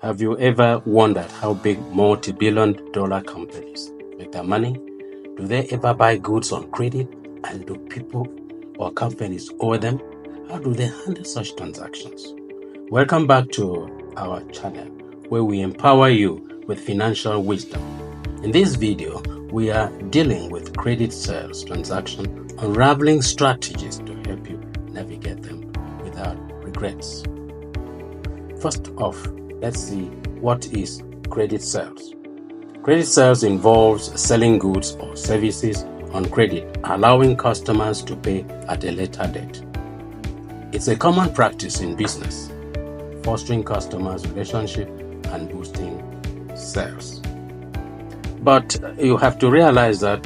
Have you ever wondered how big multi-billion-dollar companies make their money? Do they ever buy goods on credit? And do people or companies owe them? How do they handle such transactions? Welcome back to our channel, where we empower you with financial wisdom. In this video, we are dealing with credit sales transaction, unraveling strategies to help you navigate them without regrets. First off, let's see what is credit sales. Credit sales involves selling goods or services on credit, allowing customers to pay at a later date. It's a common practice in business, fostering customers' relationship and boosting sales. But you have to realize that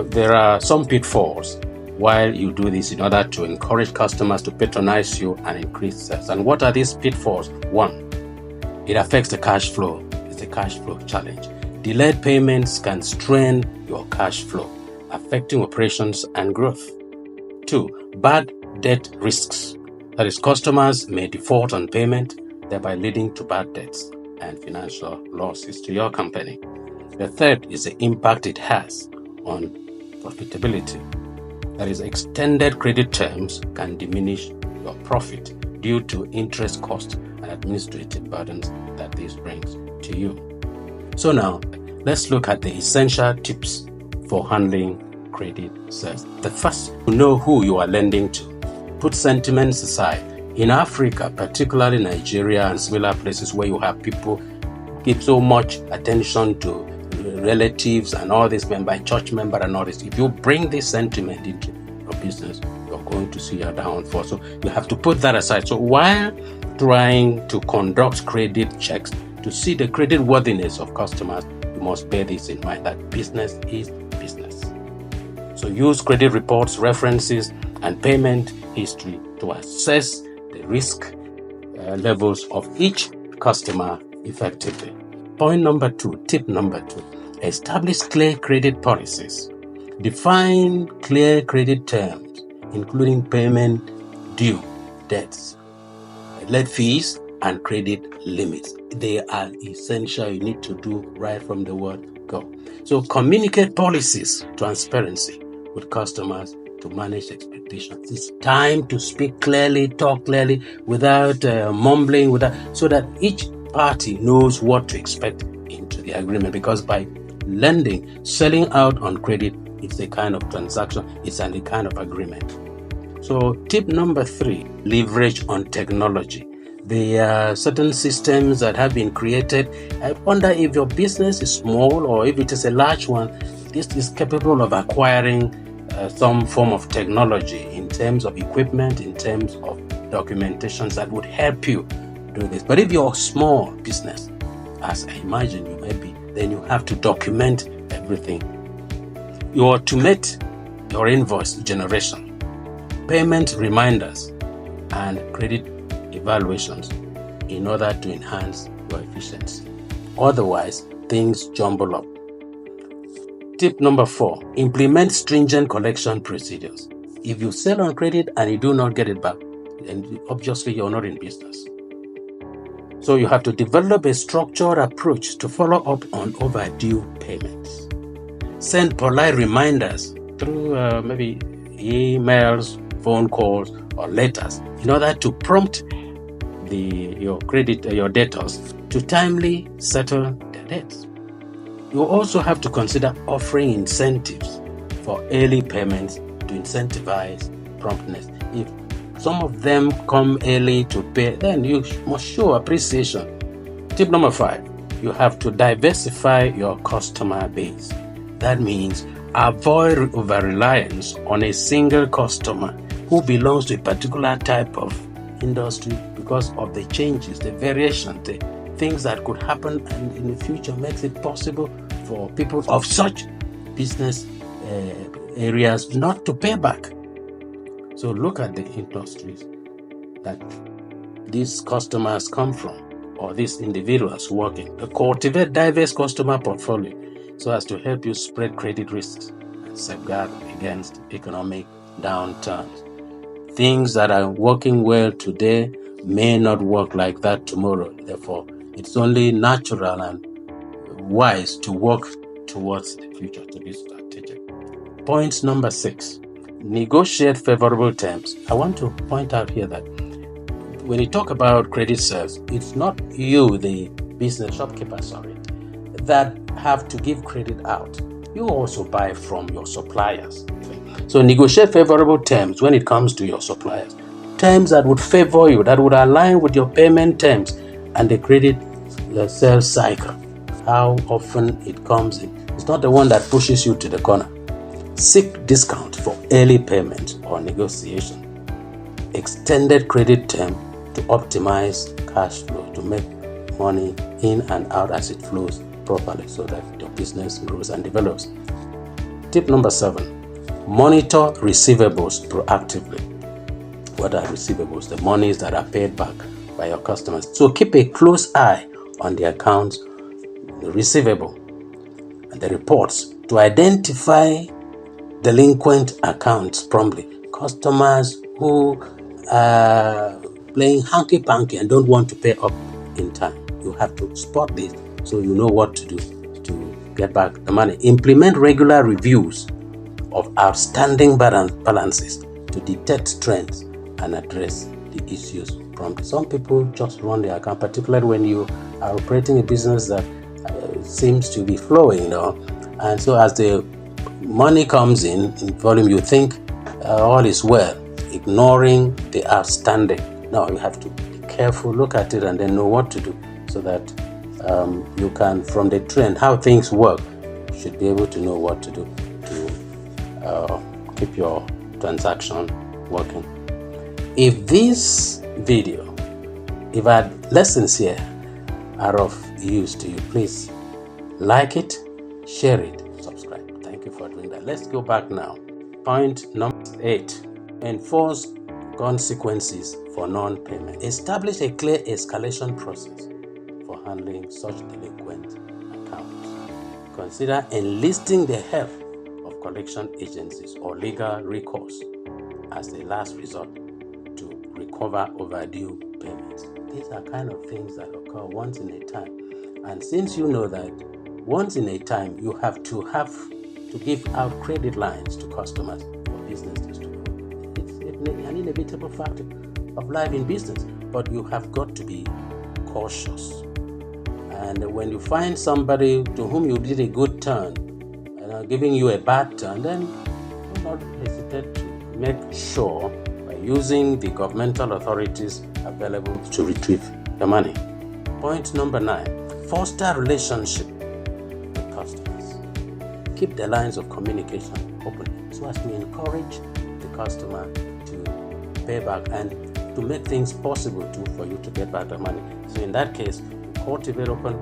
there are some pitfalls while you do this in order to encourage customers to patronize you and increase sales. And what are these pitfalls? One, it affects the cash flow. It's a cash flow challenge. Delayed payments can strain your cash flow, affecting operations and growth. Two, bad debt risks. That is, customers may default on payment, thereby leading to bad debts and financial losses to your company. The third is the impact it has on profitability. That is, extended credit terms can diminish your profit due to interest costs and administrative burdens that this brings to you. So now, let's look at the essential tips for handling credit sales. The first, to know who you are lending to. Put sentiments aside. In Africa, particularly Nigeria and similar places where you have people give so much attention to relatives and all this, church member and all this, if you bring this sentiment into your business, you're going to see a downfall. So you have to put that aside. So while trying to conduct credit checks to see the credit worthiness of customers, you must bear this in mind, that business is business. So use credit reports, references, and payment history to assess the risk levels of each customer effectively. Point number two, tip number two, establish clear credit policies. Define clear credit terms, including payment due, debts, late fees, and credit limits. They are essential. You need to do right from the word go. So communicate policies, transparency with customers to manage expectations. It's time to speak clearly, talk clearly, without mumbling, so that each party knows what to expect into the agreement. Because by lending, selling out on credit, it's a kind of transaction, it's a kind of agreement. So tip number three, leverage on technology. There are certain systems that have been created. I wonder if your business is small or if it is a large one, this is capable of acquiring some form of technology in terms of equipment, in terms of documentations that would help you do this. But if you're a small business, as I imagine you may be, then you have to document everything. You automate your invoice generation, payment reminders, and credit evaluations in order to enhance your efficiency. Otherwise, things jumble up. Tip number four, implement stringent collection procedures. If you sell on credit and you do not get it back, then obviously you're not in business. So you have to develop a structured approach to follow up on overdue payments. Send polite reminders through maybe emails, phone calls, or letters in order to prompt your debtors to timely settle their debts. You also have to consider offering incentives for early payments to incentivize promptness. If some of them come early to pay, then you must show appreciation. Tip number five, you have to diversify your customer base. That means avoid over-reliance on a single customer who belongs to a particular type of industry because of the changes, the variation, the things that could happen and in the future makes it possible for people of such business areas not to pay back. So look at the industries that these customers come from, or these individuals working. Cultivate diverse customer portfolio so as to help you spread credit risks and safeguard against economic downturns. Things that are working well today may not work like that tomorrow. Therefore, It's only natural and wise to work towards the future, to be strategic. Point number 6, negotiate favorable terms. I want to point out here that when you talk about credit sales, it's not you, the business shopkeeper, that have to give credit out. You also buy from your suppliers. So negotiate favorable terms when it comes to your suppliers. Terms that would favor you, that would align with your payment terms and the credit sales cycle. How often it comes in. It's not the one that pushes you to the corner. Seek discount for early payment or negotiation. Extended credit term to optimize cash flow, to make money in and out as it flows properly so that your business grows and develops. Tip number 7, monitor receivables proactively. What are receivables? The monies that are paid back by your customers. So keep a close eye on the accounts, the receivable, and the reports to identify delinquent accounts promptly. Customers who are playing hanky-panky and don't want to pay up in time. You have to spot this so you know what to do to get back the money. Implement regular reviews of outstanding balances to detect trends and address the issues promptly. Some people just run their account, particularly when you are operating a business that seems to be flowing, and so as the money comes in volume, you think all is well, ignoring the outstanding. Now you have to be careful, look at it, and then know what to do so that you can, from the trend, how things work, you should be able to know what to do to keep your transaction working. If this video, if our lessons here are of use to you, please like it, share it, subscribe. Thank you for doing that. Let's go back now. Point number 8, enforce consequences for non-payment. Establish a clear escalation process for handling such delinquent accounts. Consider enlisting the help of collection agencies or legal recourse as a last resort to recover overdue payments. These are kind of things that occur once in a time. And since you know that once in a time you have to give out credit lines to customers for businesses to grow, it's an inevitable fact of life in business. But you have got to be cautious. And when you find somebody to whom you did a good turn and giving you a bad turn, then do not hesitate to make sure by using the governmental authorities available to retrieve the money. Point number 9, foster relationship with customers. Keep the lines of communication open so as to encourage the customer to pay back and to make things possible for you to get back the money. So in that case, cultivate open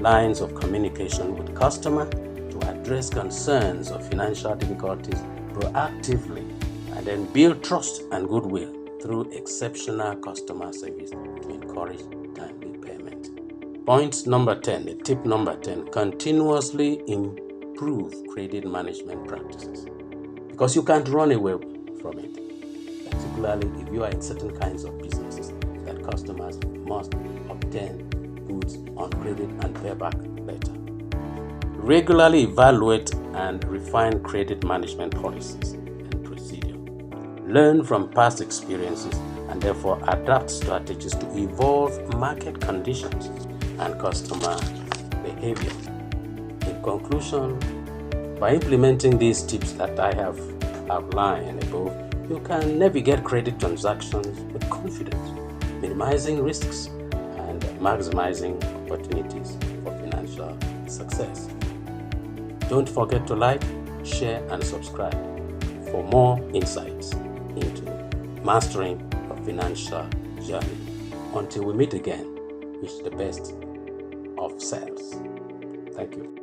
lines of communication with customer to address concerns of financial difficulties proactively, and then build trust and goodwill through exceptional customer service to encourage timely payment. Point number 10, tip number 10, continuously improve credit management practices, because you can't run away from it, particularly if you are in certain kinds of businesses that customers must obtain goods on credit and pay back later. Regularly evaluate and refine credit management policies and procedure. Learn from past experiences and therefore adapt strategies to evolve market conditions and customer behavior. In conclusion, by implementing these tips that I have outlined above, you can navigate credit transactions with confidence, minimizing risks and maximizing opportunities for financial success. Don't forget to like, share, and subscribe for more insights into mastering a financial journey. Until we meet again, wish the best of sales. Thank you.